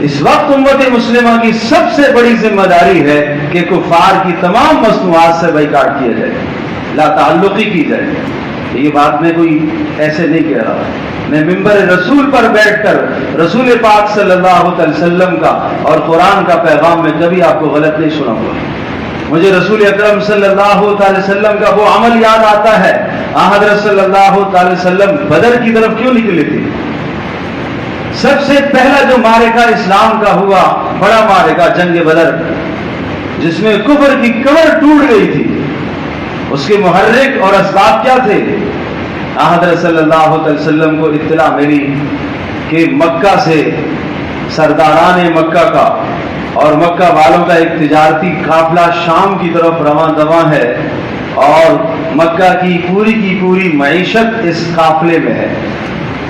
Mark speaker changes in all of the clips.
Speaker 1: اس وقت امت مسلمہ کی سب سے بڑی ذمہ داری ہے کہ کفار کی تمام مصنوعات سے بائیکاٹ کیا جائے، لا تعلقی کی جائے۔ یہ بات میں کوئی ایسے نہیں کہہ رہا، میں ممبر رسول پر بیٹھ کر رسول پاک صلی اللہ علیہ وسلم کا اور قرآن کا پیغام میں کبھی آپ کو غلط نہیں سناؤں گا۔ مجھے رسول اکرم صلی اللہ علیہ وسلم کا وہ عمل یاد آتا ہے، حضرت صلی اللہ علیہ وسلم بدر کی طرف کیوں نکلے تھے؟ سب سے پہلا جو معرکہ اسلام کا ہوا، بڑا معرکہ جنگ بدر، جس میں کفر کی کمر ٹوٹ گئی تھی، اس کے محرک اور اسباب کیا تھے؟ حضرت صلی اللہ علیہ وسلم کو اطلاع ملی کہ مکہ سے سرداران مکہ کا اور مکہ والوں کا ایک تجارتی قافلہ شام کی طرف رواں دواں ہے، اور مکہ کی پوری معیشت اس قافلے میں ہے،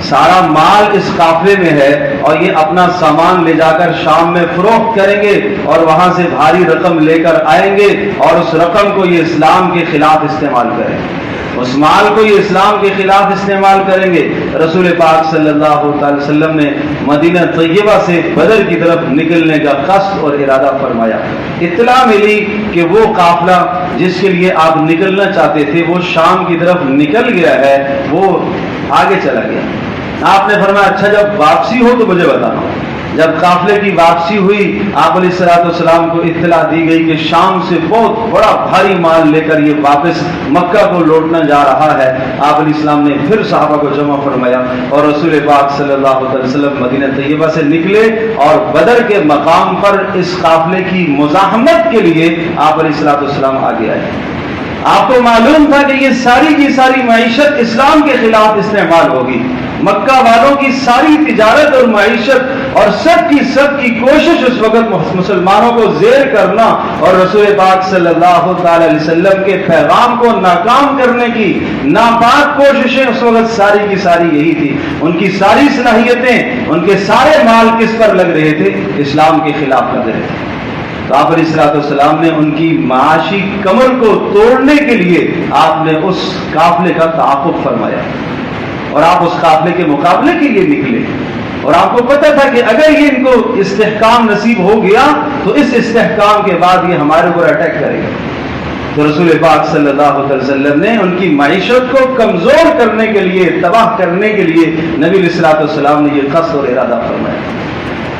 Speaker 1: سارا مال اس قافلے میں ہے، اور یہ اپنا سامان لے جا کر شام میں فروخت کریں گے اور وہاں سے بھاری رقم لے کر آئیں گے، اور اس رقم کو یہ اسلام کے خلاف استعمال کریں گے، اس مال کو یہ اسلام کے خلاف استعمال کریں گے۔ رسول پاک صلی اللہ علیہ وسلم نے مدینہ طیبہ سے بدر کی طرف نکلنے کا قصد اور ارادہ فرمایا۔ اطلاع ملی کہ وہ قافلہ جس کے لیے آپ نکلنا چاہتے تھے وہ شام کی طرف نکل گیا ہے، وہ آگے چلا گیا۔ آپ نے فرمایا اچھا جب واپسی ہو تو مجھے بتانا۔ جب قافلے کی واپسی ہوئی، آپ علیہ السلام کو اطلاع دی گئی کہ شام سے بہت بڑا بھاری مال لے کر یہ واپس مکہ کو لوٹنا جا رہا ہے۔ آپ علیہ السلام نے پھر صحابہ کو جمع فرمایا اور رسول پاک صلی اللہ علیہ وسلم مدینہ طیبہ سے نکلے اور بدر کے مقام پر اس قافلے کی مزاحمت کے لیے آپ علیہ السلام آگے آئے۔ آپ کو معلوم تھا کہ یہ ساری کی ساری معیشت اسلام کے خلاف استعمال ہوگی، مکہ والوں کی ساری تجارت اور معیشت اور سب کی کوشش اس وقت مسلمانوں کو زیر کرنا اور رسول پاک صلی اللہ تعالی علیہ وسلم کے پیغام کو ناکام کرنے کی ناپاک کوششیں اس وقت ساری کی ساری یہی تھی۔ ان کی ساری صلاحیتیں، ان کے سارے مال کس پر لگ رہے تھے؟ اسلام کے خلاف لگ رہے تھے۔ تو آپ علیہ السلام نے ان کی معاشی کمر کو توڑنے کے لیے آپ نے اس قافلے کا تعاقب فرمایا اور آپ اس قافلے کے مقابلے کے لیے نکلے، اور آپ کو پتہ تھا کہ اگر یہ ان کو استحکام نصیب ہو گیا تو اس استحکام کے بعد یہ ہمارے اوپر اٹیک کرے گا۔ تو رسول پاک صلی اللہ علیہ وسلم نے ان کی معیشت کو کمزور کرنے کے لیے، تباہ کرنے کے لیے نبی علیہ السلام نے یہ قصد اور ارادہ فرمایا۔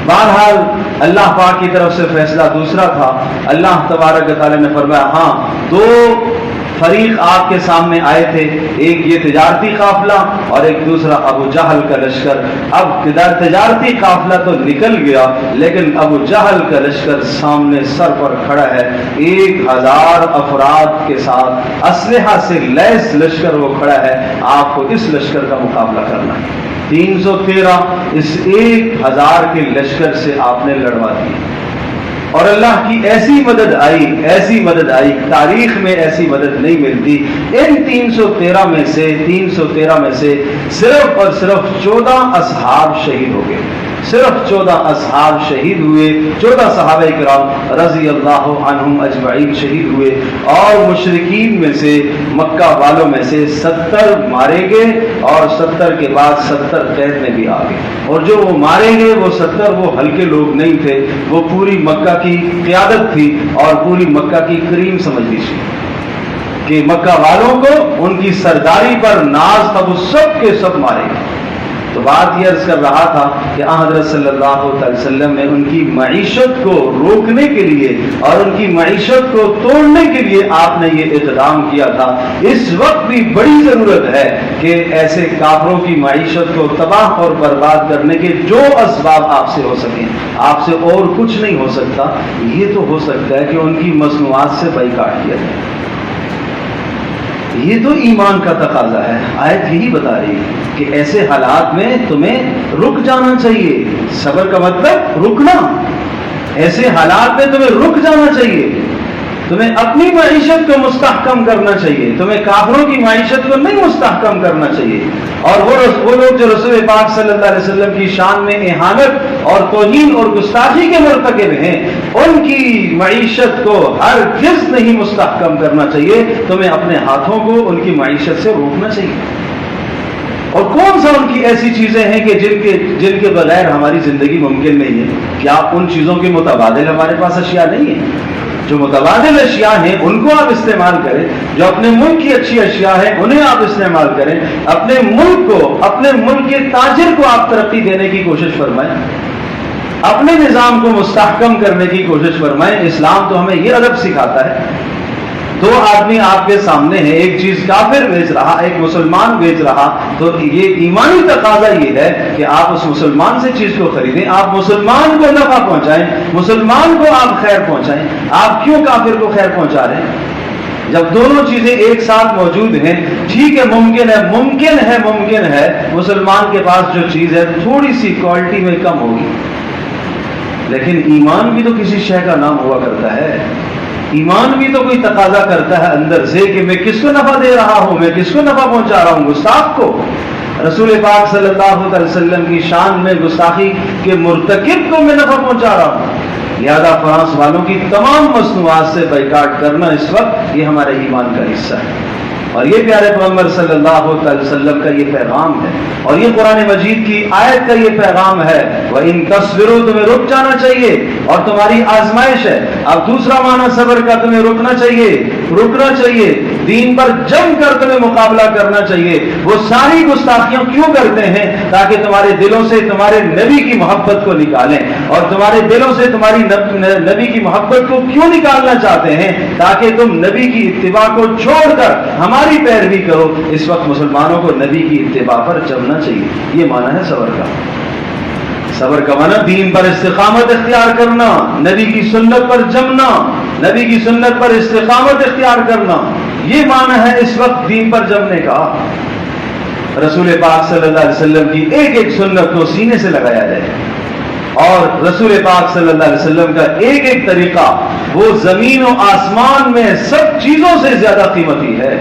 Speaker 1: بہرحال اللہ پاک کی طرف سے فیصلہ دوسرا تھا۔ اللہ تبارک و تعالی نے فرمایا ہاں دو فریق آپ کے سامنے آئے تھے، ایک یہ تجارتی قافلہ اور ایک دوسرا ابو جہل کا لشکر۔ اب تجارتی قافلہ تو نکل گیا لیکن ابو جہل کا لشکر سامنے سر پر کھڑا ہے، 1000 افراد کے ساتھ اسلحہ سے لیس لشکر وہ کھڑا ہے۔ آپ کو اس لشکر کا مقابلہ کرنا ہے۔ 313 اس 1000 کے لشکر سے آپ نے لڑوا دی، اور اللہ کی ایسی مدد آئی، تاریخ میں ایسی مدد نہیں ملتی۔ ان 313 میں سے صرف اور صرف 14 اصحاب شہید ہو گئے، صرف 14 اصحاب شہید ہوئے، 14 صحابہ کرام رضی اللہ عنہم اجمعین شہید ہوئے، اور مشرکین میں سے، مکہ والوں میں سے 70 مارے گئے، اور 70 کے بعد 70 قید میں بھی آ گئے، اور جو وہ مارے گئے وہ 70 وہ ہلکے لوگ نہیں تھے، وہ پوری مکہ کی قیادت تھی اور پوری مکہ کی کریم سمجھ لیجیے کہ مکہ والوں کو ان کی سرداری پر ناز تھا، وہ سب کے سب مارے گئے۔ تو بات یہ عرض کر رہا تھا کہ حضرت صلی اللہ علیہ وسلم نے ان کی معیشت کو روکنے کے لیے اور ان کی معیشت کو توڑنے کے لیے آپ نے یہ اقدام کیا تھا۔ اس وقت بھی بڑی ضرورت ہے کہ ایسے کافروں کی معیشت کو تباہ اور برباد کرنے کے جو اسباب آپ سے ہو سکیں، آپ سے اور کچھ نہیں ہو سکتا، یہ تو ہو سکتا ہے کہ ان کی مصنوعات سے بائیکاٹ کیا جائے۔ یہ تو ایمان کا تقاضا ہے۔ آیت یہی بتا رہی ہے کہ ایسے حالات میں تمہیں رک جانا چاہیے۔ صبر کا مطلب رکنا، ایسے حالات میں تمہیں رک جانا چاہیے، تمہیں اپنی معیشت کو مستحکم کرنا چاہیے، تمہیں کافروں کی معیشت کو نہیں مستحکم کرنا چاہیے۔ اور وہ لوگ جو رسول پاک صلی اللہ علیہ وسلم کی شان میں اہانت اور توہین اور گستاخی کے مرتکب ہیں، ان کی معیشت کو ہرگز نہیں مستحکم کرنا چاہیے، تمہیں اپنے ہاتھوں کو ان کی معیشت سے روکنا چاہیے۔ اور کون سا ان کی ایسی چیزیں ہیں کہ جن کے بغیر ہماری زندگی ممکن نہیں ہے؟ کیا ان چیزوں کے متبادل ہمارے پاس اشیاء نہیں ہیں؟ جو متبادل اشیاء ہیں ان کو آپ استعمال کریں، جو اپنے ملک کی اچھی اشیاء ہیں انہیں آپ استعمال کریں، اپنے ملک کے تاجر کو آپ ترقی دینے کی کوشش فرمائیں، اپنے نظام کو مستحکم کرنے کی کوشش فرمائیں۔ اسلام تو ہمیں یہ ادب سکھاتا ہے، دو آدمی آپ کے سامنے ہیں، ایک چیز کافر بیچ رہا، ایک مسلمان بیچ رہا، تو یہ ایمانی تقاضا یہ ہے کہ آپ اس مسلمان سے چیز کو خریدیں، آپ مسلمان کو نفع پہنچائیں، مسلمان کو آپ خیر پہنچائیں۔ آپ کیوں کافر کو خیر پہنچا رہے ہیں جب دونوں چیزیں ایک ساتھ موجود ہیں؟ ٹھیک ہے، ممکن ہے مسلمان کے پاس جو چیز ہے تھوڑی سی کوالٹی میں کم ہوگی، لیکن ایمان بھی تو کسی شے کا نام ہوا کرتا ہے، ایمان بھی تو کوئی تقاضا کرتا ہے اندر سے کہ میں کس کو نفع دے رہا ہوں، میں کس کو نفع پہنچا رہا ہوں؟ گستاخ کو۔ رسول پاک صلی اللہ علیہ وسلم کی شان میں گستاخی کے مرتکب کو میں نفع پہنچا رہا ہوں، لہذا فرانس والوں کی تمام مصنوعات سے بائیکاٹ کرنا اس وقت یہ ہمارے ایمان کا حصہ ہے، اور یہ پیارے پیغمبر صلی اللہ علیہ وسلم کا یہ پیغام ہے، اور یہ قرآن مجید کی آیت کا یہ پیغام ہے۔ وَإِن تَصْبِرُوا، تمہیں رک جانا چاہیے، اور تمہاری آزمائش ہے۔ اب دوسرا معنی صبر کا، تمہیں رکنا چاہیے، دین پر جم کر تمہیں مقابلہ کرنا چاہیے۔ وہ ساری گستاخیاں کیوں کرتے ہیں؟ تاکہ تمہارے دلوں سے تمہارے نبی کی محبت کو نکالیں، اور تمہارے دلوں سے تمہاری نبی کی محبت کو کیوں نکالنا چاہتے ہیں؟ تاکہ تم نبی کی اتباع کو چھوڑ کر ہماری پیروی کرو۔ اس وقت مسلمانوں کو نبی کی اتباع پر جمنا چاہیے، یہ معنی ہے صبر کا۔ صبر کا معنی دین پر استقامت اختیار کرنا، نبی کی سنت پر جمنا، نبی کی سنت پر استقامت اختیار کرنا، یہ معنی ہے اس وقت دین پر جمنے کا۔ رسول پاک صلی اللہ علیہ وسلم کی ایک ایک سنت کو سینے سے لگایا جائے، اور رسول پاک صلی اللہ علیہ وسلم کا ایک ایک طریقہ وہ زمین و آسمان میں سب چیزوں سے زیادہ قیمتی ہے۔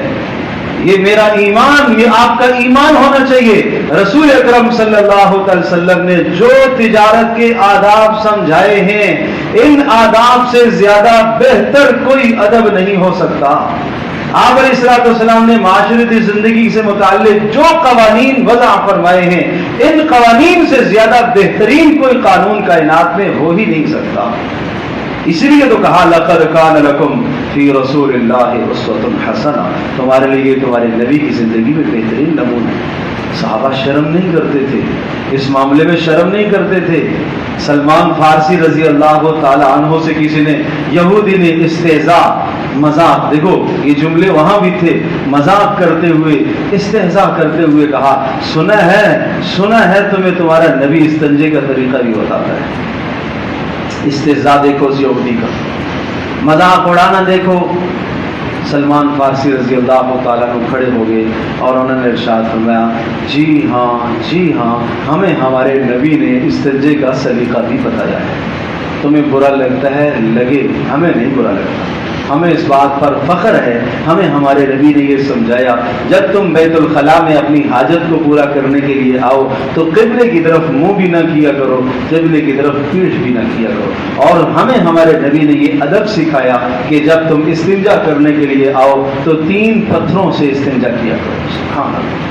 Speaker 1: یہ میرا ایمان، یہ آپ کا ایمان ہونا چاہیے۔ رسول اکرم صلی اللہ علیہ وسلم نے جو تجارت کے آداب سمجھائے ہیں، ان آداب سے زیادہ بہتر کوئی ادب نہیں ہو سکتا۔ آپ علیہ السلام نے معاشرتی زندگی سے متعلق جو قوانین وضع فرمائے ہیں، ان قوانین سے زیادہ بہترین کوئی قانون کائنات میں ہو ہی نہیں سکتا۔ اس لیے تو کہا لَقَدْ كَانَ لَكُمْ فِي رَسُولِ اللَّهِ أُسْوَةٌ حَسَنَةٌ، تمہارے لیے تمہارے نبی کی زندگی میں بہترین نمونہ۔ صحابہ شرم نہیں کرتے تھے، اس معاملے میں شرم نہیں کرتے تھے۔ سلمان فارسی رضی اللہ تعالی عنہ سے کسی نے، یہودی نے استہزاء، مذاق، دیکھو یہ جملے وہاں بھی تھے، مذاق کرتے ہوئے، استہزاء کرتے ہوئے کہا، سنا ہے تمہیں تمہارا نبی استنجے کا طریقہ بھی بتاتا ہے۔ استہزاء دیکھو اس یہودی کا، مذاق اڑانا دیکھو۔ سلمان فارسی رضی اللہ تعالیٰ عنہ کھڑے ہو گئے اور انہوں نے ارشاد فرمایا، جی ہاں ہمیں ہمارے نبی نے استنجے کا سلیقہ بھی بتایا ہے۔ تمہیں برا لگتا ہے لگے، ہمیں نہیں برا لگتا، ہمیں اس بات پر فخر ہے، ہمیں ہمارے نبی نے یہ سمجھایا، جب تم بیت الخلاء میں اپنی حاجت کو پورا کرنے کے لیے آؤ تو قبلے کی طرف منہ بھی نہ کیا کرو، قبلے کی طرف پیٹھ بھی نہ کیا کرو۔ اور ہمیں ہمارے نبی نے یہ ادب سکھایا کہ جب تم استنجا کرنے کے لیے آؤ تو 3 پتھروں سے استنجا کیا کرو۔ سبحان اللہ،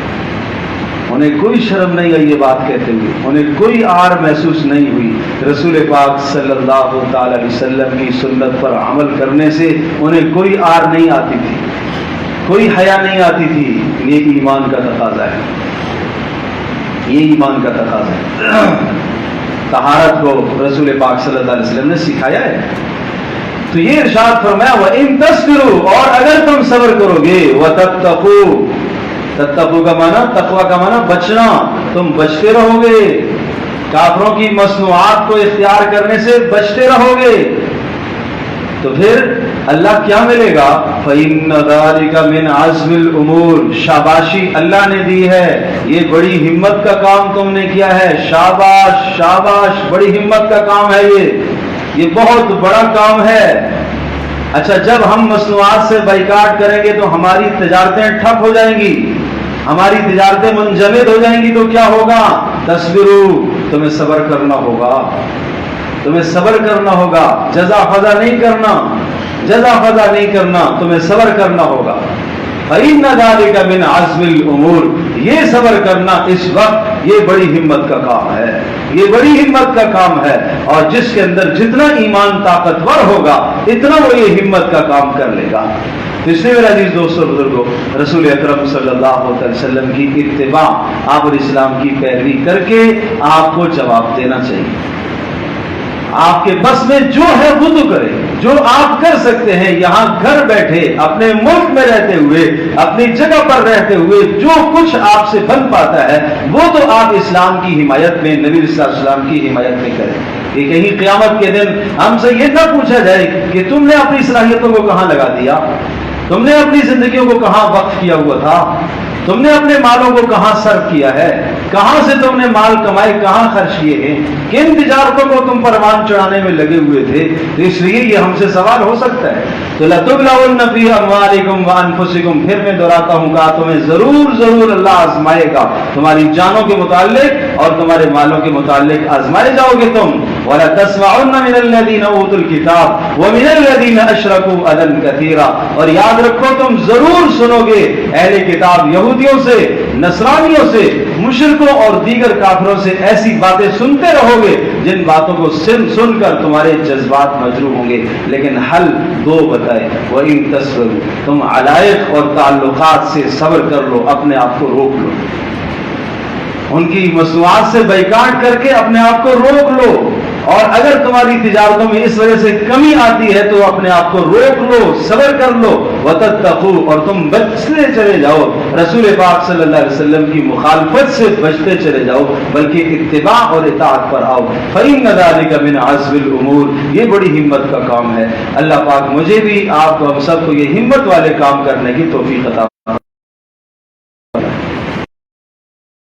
Speaker 1: انہیں کوئی شرم نہیں آئی یہ بات کہتے ہوئے، انہیں کوئی آر محسوس نہیں ہوئی۔ رسول پاک صلی اللہ تعالی علیہ وسلم کی سنت پر عمل کرنے سے انہیں کوئی آر نہیں آتی تھی، کوئی حیا نہیں آتی تھی۔ یہ ایمان کا تقاضا ہے، یہ ایمان کا تقاضا ہے۔ طہارت کو رسول پاک صلی اللہ علیہ وسلم نے سکھایا ہے، تو یہ ارشاد فرمایا وَإِن تَصْبِرُوا، اور اگر تم صبر کرو گے، وَتَتَّقُوا، تتقو کا معنی، تقوی کا معنی بچنا، تم بچتے رہو گے، کافروں کی مصنوعات کو اختیار کرنے سے بچتے رہو گے، تو پھر اللہ کیا ملے گا؟ فَإِنَّ ذَلِكَ مِنْ عَزْمِ الْأُمُورِ، شاباشی اللہ نے دی ہے، یہ بڑی ہمت کا کام تم نے کیا ہے، شاباش شاباش، بڑی ہمت کا کام ہے، یہ بہت بڑا کام ہے۔ اچھا، جب ہم مصنوعات سے بائیکاٹ کریں گے تو ہماری تجارتیں ٹھپ ہو جائیں گی، ہماری تجارتیں منجمد ہو جائیں گی، تو کیا ہوگا؟ تصبروا، تمہیں صبر کرنا ہوگا، تمہیں صبر کرنا ہوگا، جزا فضا نہیں کرنا، جزا فضا نہیں کرنا، تمہیں صبر کرنا ہوگا۔ فَإِنَّ ذَلِكَ مِنْ عَزْمِ الْأُمُورِ، یہ صبر کرنا اس وقت یہ بڑی ہمت کا کام ہے، یہ بڑی ہمت کا کام ہے، اور جس کے اندر جتنا ایمان طاقتور ہوگا اتنا وہ یہ ہمت کا کام کر لے گا۔ اس لیے میرے عزیز دوستوں بزرگوں، رسول اکرم صلی اللہ علیہ وسلم کی اتباع، آپ اور اسلام کی پیروی کر کے آپ کو جواب دینا چاہیے۔ آپ کے بس میں جو ہے وہ تو کرے، جو آپ کر سکتے ہیں یہاں گھر بیٹھے، اپنے ملک میں رہتے ہوئے، اپنی جگہ پر رہتے ہوئے جو کچھ آپ سے بن پاتا ہے وہ تو آپ اسلام کی حمایت میں، نبی صلی اللہ علیہ وسلم کی حمایت میں کریں۔ کہ کہیں قیامت کے دن ہم سے یہ نہ پوچھا جائے کہ تم نے اپنی صلاحیتوں کو کہاں لگا دیا، تم نے اپنی زندگیوں کو کہاں وقف کیا ہوا تھا، تم نے اپنے مالوں کو کہاں صرف کیا ہے، کہاں سے تم نے مال کمائے، کہاں خرچ کیے ہیں، کن تجارتوں کو تم پروان چڑھانے میں لگے ہوئے تھے۔ تو اس لیے یہ ہم سے سوال ہو سکتا ہے۔ تو لَتُبْلَوُنَّ فِي أَمْوَالِكُمْ وَأَنفُسِكُمْ، پھر میں دہراتا ہوں کہ تمہیں ضرور اللہ آزمائے گا، تمہاری جانوں کے متعلق اور تمہارے مالوں کے متعلق آزمائے جاؤ گے تم۔ وَلَتَسْمَعُنَّ مِنَ الَّذِينَ أُوتُوا الْكِتَابَ وَمِنَ الَّذِينَ أَشْرَكُوا أَذًى كَثِيرًا، اور یاد رکھو تم ضرور سنو گے اہل کتاب یہودیوں سے، نصرانیوں سے، مشرکوں اور دیگر کافروں سے ایسی باتیں سنتے رہو گے جن باتوں کو سن کر تمہارے جذبات مجروح ہوں گے۔ لیکن حل دو بتائے، وَإِن تَصْبِرُوا، تم علائق اور تعلقات سے صبر کر لو، اپنے آپ کو روک لو، ان کی مصنوعات سے بائیکاٹ کر کے اپنے آپ کو روک لو، اور اگر تمہاری تجارتوں میں اس وجہ سے کمی آتی ہے تو اپنے آپ کو روک لو، صبر کر لو، وَتَتَّقُوا، اور تم بچتے چلے جاؤ، رسول پاک صلی اللہ علیہ وسلم کی مخالفت سے بچتے چلے جاؤ، بلکہ اتباع اور اطاعت پر آؤ۔ فَإِنَّ ذَلِكَ مِنْ عَزْمِ الْأُمُورِ، یہ بڑی ہمت کا کام ہے۔ اللہ پاک مجھے بھی، آپ کو، ہم سب کو یہ ہمت والے کام کرنے کی توفیق عطا